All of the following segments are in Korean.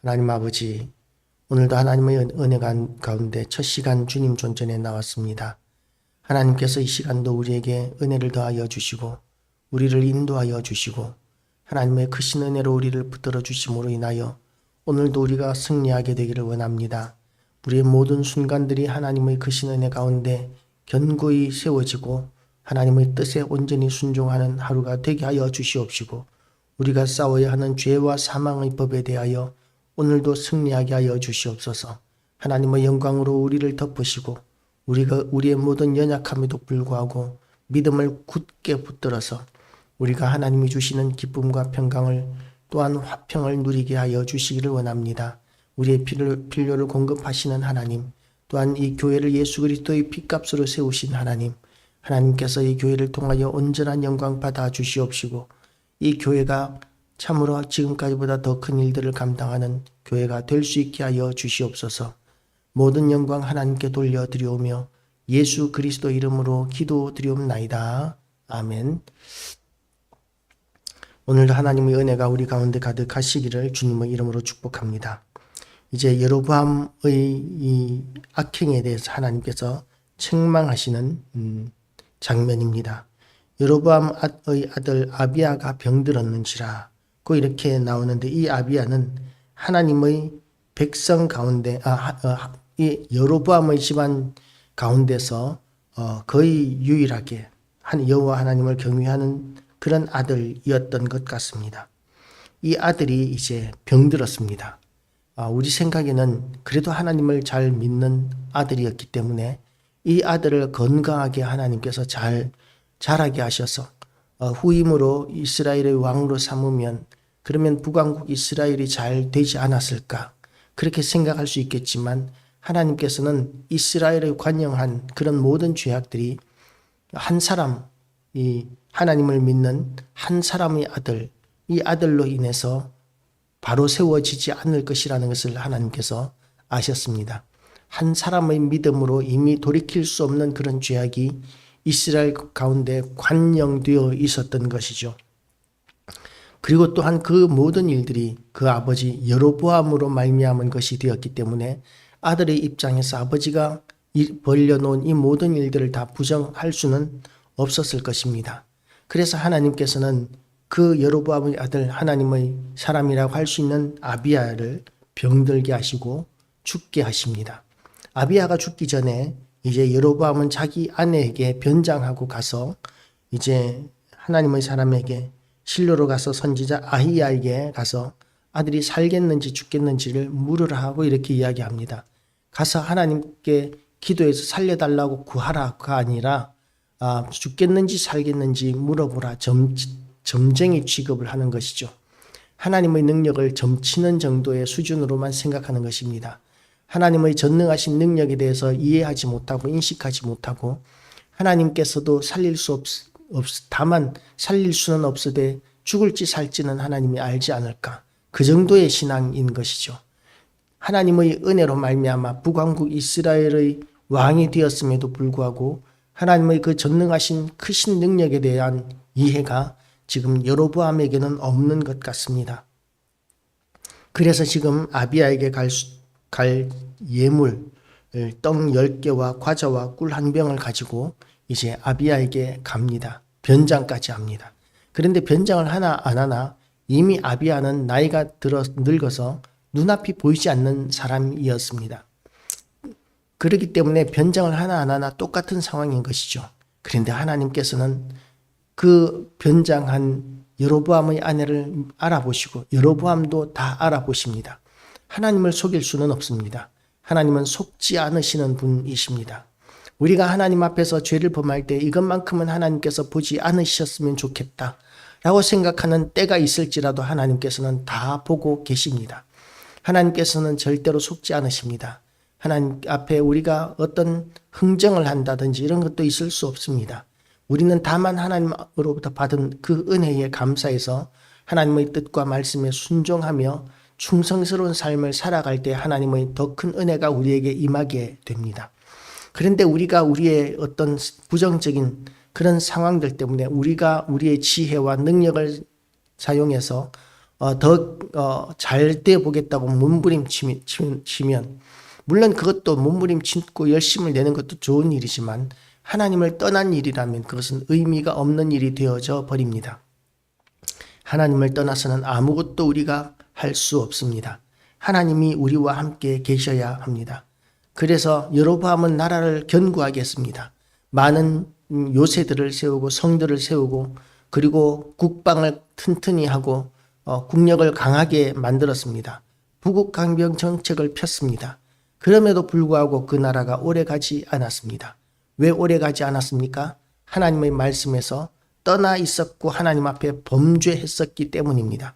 하나님 아버지, 오늘도 하나님의 은혜 가운데 첫 시간 주님 존전에 나왔습니다. 하나님께서 이 시간도 우리에게 은혜를 더하여 주시고 우리를 인도하여 주시고 하나님의 크신 은혜로 우리를 붙들어 주심으로 인하여 오늘도 우리가 승리하게 되기를 원합니다. 우리의 모든 순간들이 하나님의 크신 은혜 가운데 견고히 세워지고 하나님의 뜻에 온전히 순종하는 하루가 되게 하여 주시옵시고 우리가 싸워야 하는 죄와 사망의 법에 대하여 오늘도 승리하게 하여 주시옵소서. 하나님의 영광으로 우리를 덮으시고 우리의 모든 연약함에도 불구하고 믿음을 굳게 붙들어서 우리가 하나님이 주시는 기쁨과 평강을 또한 화평을 누리게 하여 주시기를 원합니다. 우리의 필요를 공급하시는 하나님, 또한 이 교회를 예수 그리스도의 피값으로 세우신 하나님, 하나님께서 이 교회를 통하여 온전한 영광 받아 주시옵시고 이 교회가 참으로 지금까지보다 더 큰 일들을 감당하는 교회가 될 수 있게 하여 주시옵소서. 모든 영광 하나님께 돌려드리오며 예수 그리스도 이름으로 기도드리옵나이다. 아멘. 오늘도 하나님의 은혜가 우리 가운데 가득하시기를 주님의 이름으로 축복합니다. 이제 여로보암의 이 악행에 대해서 하나님께서 책망하시는 장면입니다. 여로보암의 아들 아비야가 병들었는지라 고 이렇게 나오는데, 이 아비야는 하나님의 백성 가운데 이 여로보암의 집안 가운데서 거의 유일하게 여호와 하나님을 경외하는 그런 아들이었던 것 같습니다. 이 아들이 이제 병들었습니다. 우리 생각에는 그래도 하나님을 잘 믿는 아들이었기 때문에 이 아들을 건강하게 하나님께서 자라게 하셔서 후임으로 이스라엘의 왕으로 삼으면 그러면 북왕국 이스라엘이 잘 되지 않았을까, 그렇게 생각할 수 있겠지만 하나님께서는 이스라엘에 관영한 그런 모든 죄악들이 한 사람, 이 하나님을 믿는 한 사람의 아들, 이 아들로 인해서 바로 세워지지 않을 것이라는 것을 하나님께서 아셨습니다. 한 사람의 믿음으로 이미 돌이킬 수 없는 그런 죄악이 이스라엘 가운데 관영되어 있었던 것이죠. 그리고 또한 그 모든 일들이 그 아버지 여로보암으로 말미암은 것이 되었기 때문에 아들의 입장에서 아버지가 벌려놓은 이 모든 일들을 다 부정할 수는 없었을 것입니다. 그래서 하나님께서는 그 여로보암의 아들, 하나님의 사람이라고 할 수 있는 아비야를 병들게 하시고 죽게 하십니다. 아비야가 죽기 전에 이제 여로보암은 자기 아내에게 변장하고 가서 이제 하나님의 사람에게 실로로 가서 선지자 아히야에게 가서 아들이 살겠는지 죽겠는지를 물으라 하고 이렇게 이야기합니다. 가서 하나님께 기도해서 살려달라고 구하라가 아니라 죽겠는지 살겠는지 물어보라, 점쟁이 취급을 하는 것이죠. 하나님의 능력을 점치는 정도의 수준으로만 생각하는 것입니다. 하나님의 전능하신 능력에 대해서 이해하지 못하고 인식하지 못하고 하나님께서도 다만 살릴 수는 없으되 죽을지 살지는 하나님이 알지 않을까, 그 정도의 신앙인 것이죠. 하나님의 은혜로 말미암아 북왕국 이스라엘의 왕이 되었음에도 불구하고 하나님의 그 전능하신 크신 능력에 대한 이해가 지금 여로보암에게는 없는 것 같습니다. 그래서 지금 아비야에게 갈 예물, 떡 10개와 과자와 꿀 1병을 가지고 이제 아비야에게 갑니다. 변장까지 합니다. 그런데 변장을 하나 안 하나 이미 아비야는 나이가 늙어서 눈앞이 보이지 않는 사람이었습니다. 그렇기 때문에 변장을 하나 안 하나 똑같은 상황인 것이죠. 그런데 하나님께서는 그 변장한 여로보암의 아내를 알아보시고 여로보암도 다 알아보십니다. 하나님을 속일 수는 없습니다. 하나님은 속지 않으시는 분이십니다. 우리가 하나님 앞에서 죄를 범할 때 이것만큼은 하나님께서 보지 않으셨으면 좋겠다 라고 생각하는 때가 있을지라도 하나님께서는 다 보고 계십니다. 하나님께서는 절대로 속지 않으십니다. 하나님 앞에 우리가 어떤 흥정을 한다든지 이런 것도 있을 수 없습니다. 우리는 다만 하나님으로부터 받은 그 은혜에 감사해서 하나님의 뜻과 말씀에 순종하며 충성스러운 삶을 살아갈 때 하나님의 더 큰 은혜가 우리에게 임하게 됩니다. 그런데 우리가 우리의 어떤 부정적인 그런 상황들 때문에 우리가 우리의 지혜와 능력을 사용해서 잘 되어 보겠다고 몸부림치면 물론 그것도 몸부림치고 열심을 내는 것도 좋은 일이지만 하나님을 떠난 일이라면 그것은 의미가 없는 일이 되어져 버립니다. 하나님을 떠나서는 아무것도 우리가 할 수 없습니다. 하나님이 우리와 함께 계셔야 합니다. 그래서 여로보암은 나라를 견고하게 했습니다. 많은 요새들을 세우고 성들을 세우고 그리고 국방을 튼튼히 하고 국력을 강하게 만들었습니다. 부국강병 정책을 폈습니다. 그럼에도 불구하고 그 나라가 오래가지 않았습니다. 왜 오래가지 않았습니까? 하나님의 말씀에서 떠나 있었고 하나님 앞에 범죄했었기 때문입니다.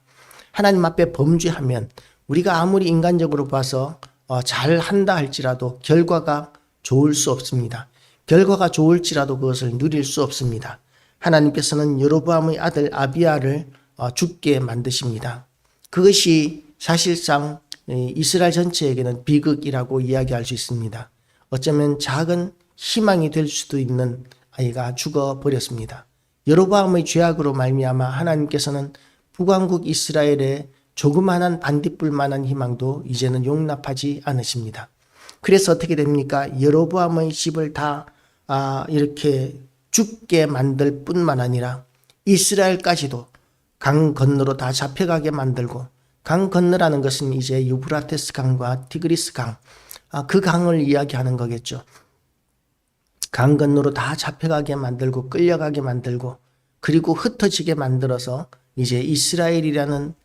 하나님 앞에 범죄하면 우리가 아무리 인간적으로 봐서 잘한다 할지라도 결과가 좋을 수 없습니다. 결과가 좋을지라도 그것을 누릴 수 없습니다. 하나님께서는 여로보암의 아들 아비야를 죽게 만드십니다. 그것이 사실상 이스라엘 전체에게는 비극이라고 이야기할 수 있습니다. 어쩌면 작은 희망이 될 수도 있는 아이가 죽어버렸습니다. 여로보암의 죄악으로 말미암아 하나님께서는 북왕국 이스라엘의 조그마한 반딧불만한 희망도 이제는 용납하지 않으십니다. 그래서 어떻게 됩니까? 여로보암의 집을 다 이렇게 죽게 만들 뿐만 아니라 이스라엘까지도 강 건너로 다 잡혀가게 만들고, 강 건너라는 것은 이제 유브라테스 강과 티그리스 강, 그 강을 이야기하는 거겠죠. 강 건너로 다 잡혀가게 만들고 끌려가게 만들고 그리고 흩어지게 만들어서 이제 이스라엘이라는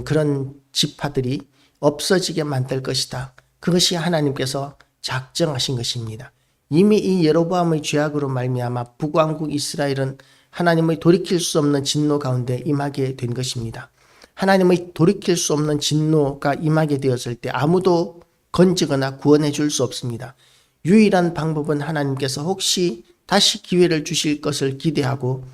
그런 지파들이 없어지게 만들 것이다. 그것이 하나님께서 작정하신 것입니다. 이미 이 여로보암의 죄악으로 말미암아 북왕국 이스라엘은 하나님의 돌이킬 수 없는 진노 가운데 임하게 된 것입니다. 하나님의 돌이킬 수 없는 진노가 임하게 되었을 때 아무도 건지거나 구원해 줄 수 없습니다. 유일한 방법은 하나님께서 혹시 다시 기회를 주실 것을 기대하고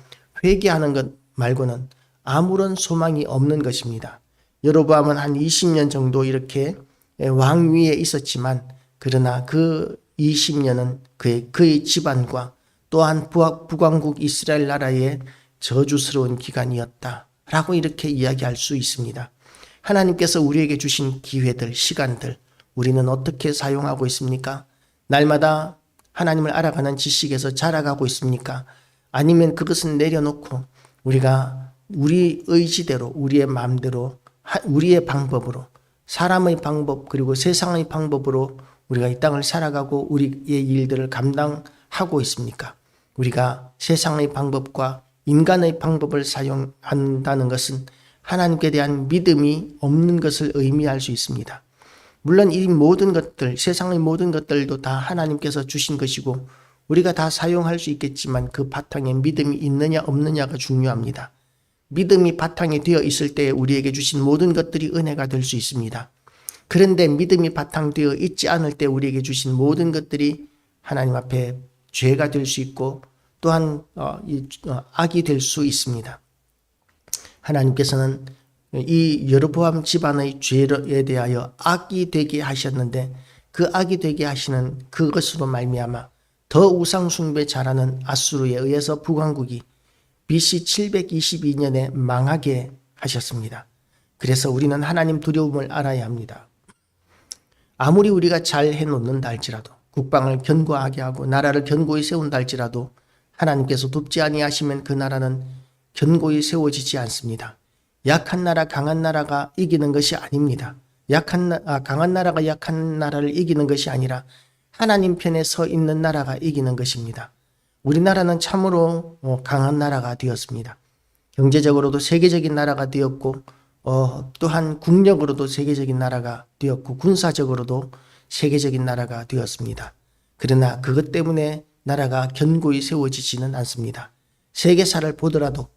회개하는 것 말고는 아무런 소망이 없는 것입니다. 여로보암은 한 20년 정도 이렇게 왕위에 있었지만 그러나 그 20년은 그의 집안과 또한 북왕국 이스라엘 나라의 저주스러운 기간이었다라고 이렇게 이야기할 수 있습니다. 하나님께서 우리에게 주신 기회들, 시간들 우리는 어떻게 사용하고 있습니까? 날마다 하나님을 알아가는 지식에서 자라가고 있습니까? 아니면 그것은 내려놓고 우리가 우리 의지대로, 우리의 마음대로, 우리의 방법으로, 사람의 방법 그리고 세상의 방법으로 우리가 이 땅을 살아가고 우리의 일들을 감당하고 있습니까? 우리가 세상의 방법과 인간의 방법을 사용한다는 것은 하나님께 대한 믿음이 없는 것을 의미할 수 있습니다. 물론 이 모든 것들, 세상의 모든 것들도 다 하나님께서 주신 것이고 우리가 다 사용할 수 있겠지만 그 바탕에 믿음이 있느냐 없느냐가 중요합니다. 믿음이 바탕이 되어 있을 때 우리에게 주신 모든 것들이 은혜가 될 수 있습니다. 그런데 믿음이 바탕되어 있지 않을 때 우리에게 주신 모든 것들이 하나님 앞에 죄가 될 수 있고 또한 악이 될 수 있습니다. 하나님께서는 이 여로보암 집안의 죄에 대하여 악이 되게 하셨는데 그 악이 되게 하시는 그것으로 말미암아 더 우상 숭배 잘하는 아수르에 의해서 북왕국이 BC 722년에 망하게 하셨습니다. 그래서 우리는 하나님 두려움을 알아야 합니다. 아무리 우리가 잘 해놓는다 할지라도 국방을 견고하게 하고 나라를 견고히 세운다 할지라도 하나님께서 돕지 아니하시면 그 나라는 견고히 세워지지 않습니다. 약한 나라, 강한 나라가 이기는 것이 아닙니다. 강한 나라가 약한 나라를 이기는 것이 아니라 하나님 편에 서 있는 나라가 이기는 것입니다. 우리나라는 참으로 강한 나라가 되었습니다. 경제적으로도 세계적인 나라가 되었고 또한 국력으로도 세계적인 나라가 되었고 군사적으로도 세계적인 나라가 되었습니다. 그러나 그것 때문에 나라가 견고히 세워지지는 않습니다. 세계사를 보더라도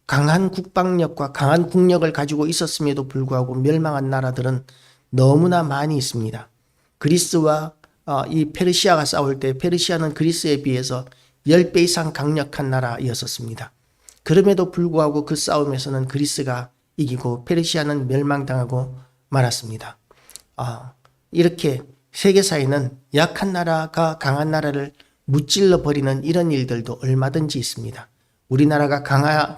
강한 국방력과 강한 국력을 가지고 있었음에도 불구하고 멸망한 나라들은 너무나 많이 있습니다. 그리스와 이 페르시아가 싸울 때 페르시아는 그리스에 비해서 10배 이상 강력한 나라였었습니다. 그럼에도 불구하고 그 싸움에서는 그리스가 이기고 페르시아는 멸망당하고 말았습니다. 이렇게 세계사에는 약한 나라가 강한 나라를 무찔러 버리는 이런 일들도 얼마든지 있습니다. 우리나라가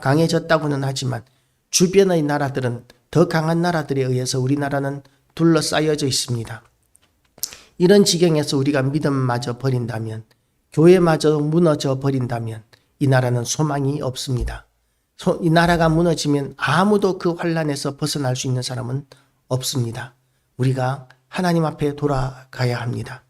강해졌다고는 하지만 주변의 나라들은 더 강한 나라들에 의해서 우리나라는 둘러싸여져 있습니다. 이런 지경에서 우리가 믿음마저 버린다면, 교회마저 무너져 버린다면 이 나라는 소망이 없습니다. 이 나라가 무너지면 아무도 그 환란에서 벗어날 수 있는 사람은 없습니다. 우리가 하나님 앞에 돌아가야 합니다.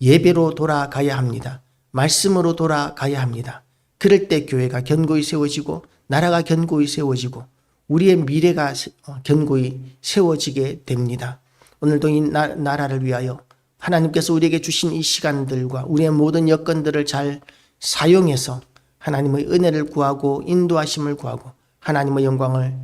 예배로 돌아가야 합니다. 말씀으로 돌아가야 합니다. 그럴 때 교회가 견고히 세워지고 나라가 견고히 세워지고 우리의 미래가 견고히 세워지게 됩니다. 오늘도 이 나라를 위하여 하나님께서 우리에게 주신 이 시간들과 우리의 모든 여건들을 잘 사용해서 하나님의 은혜를 구하고 인도하심을 구하고 하나님의 영광을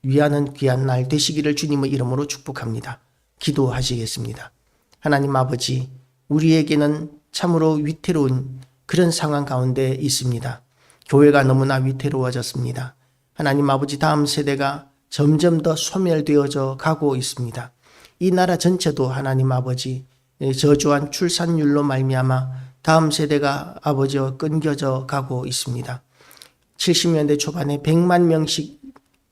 위하는 귀한 날 되시기를 주님의 이름으로 축복합니다. 기도하시겠습니다. 하나님 아버지, 우리에게는 참으로 위태로운 그런 상황 가운데 있습니다. 교회가 너무나 위태로워졌습니다. 하나님 아버지, 다음 세대가 점점 더 소멸되어져 가고 있습니다. 이 나라 전체도 하나님 아버지 저조한 출산율로 말미암아 다음 세대가 아버지와 끊겨져 가고 있습니다. 70년대 초반에 100만 명씩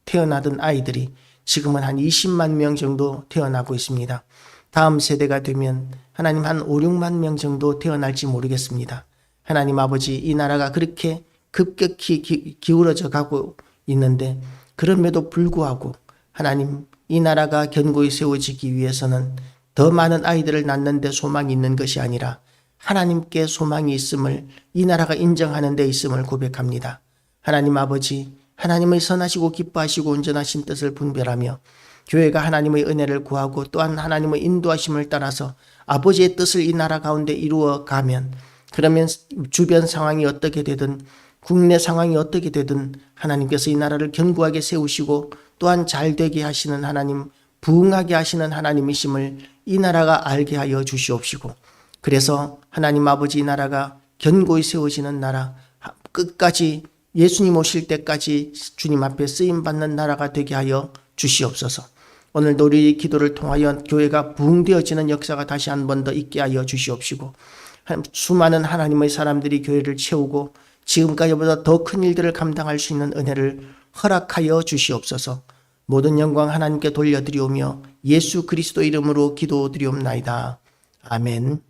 태어나던 아이들이 지금은 한 20만 명 정도 태어나고 있습니다. 다음 세대가 되면 하나님 한 5, 6만 명 정도 태어날지 모르겠습니다. 하나님 아버지, 이 나라가 그렇게 급격히 기울어져 가고 있는데 그럼에도 불구하고 하나님, 이 나라가 견고히 세워지기 위해서는 더 많은 아이들을 낳는 데 소망이 있는 것이 아니라 하나님께 소망이 있음을, 이 나라가 인정하는 데 있음을 고백합니다. 하나님 아버지, 하나님의 선하시고 기뻐하시고 온전하신 뜻을 분별하며 교회가 하나님의 은혜를 구하고 또한 하나님의 인도하심을 따라서 아버지의 뜻을 이 나라 가운데 이루어 가면, 그러면 주변 상황이 어떻게 되든 국내 상황이 어떻게 되든 하나님께서 이 나라를 견고하게 세우시고 또한 잘 되게 하시는 하나님, 부흥하게 하시는 하나님이심을 이 나라가 알게 하여 주시옵시고, 그래서 하나님 아버지, 이 나라가 견고히 세워지는 나라, 끝까지 예수님 오실 때까지 주님 앞에 쓰임받는 나라가 되게 하여 주시옵소서. 오늘도 우리 기도를 통하여 교회가 부흥되어지는 역사가 다시 한 번 더 있게 하여 주시옵시고, 수많은 하나님의 사람들이 교회를 채우고 지금까지보다 더 큰 일들을 감당할 수 있는 은혜를 허락하여 주시옵소서. 모든 영광 하나님께 돌려드리오며 예수 그리스도 이름으로 기도드리옵나이다. 아멘.